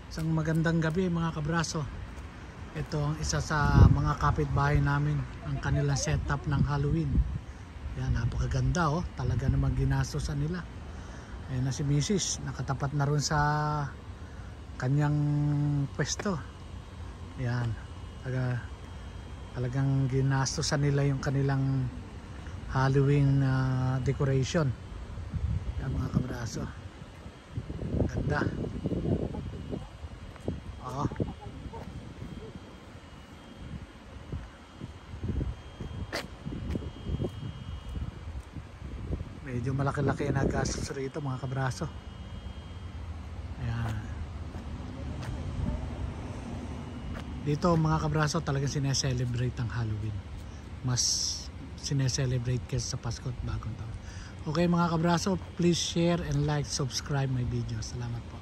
Isang magandang gabi mga kabraso. Ito ang isa sa mga kapitbahay namin, ang kanilang setup ng Halloween. Yan, napakaganda oh. Talaga namang ginastosan nila. Ayan na si Mrs. Nakatapat na ron sa kanyang pwesto. Yan. Talagang ginastosan nila yung kanilang Halloween decoration. Yan mga kabraso. Ganda. Oo. Medyo malaki-laki na gastos rito mga kabraso. Ayan. Dito mga kabraso talagang sineselebrate ang Halloween. Mas sineselebrate kaysa sa Pasko at Bagong Taon. Okay mga kabraso, please share and like, subscribe my video. Salamat po.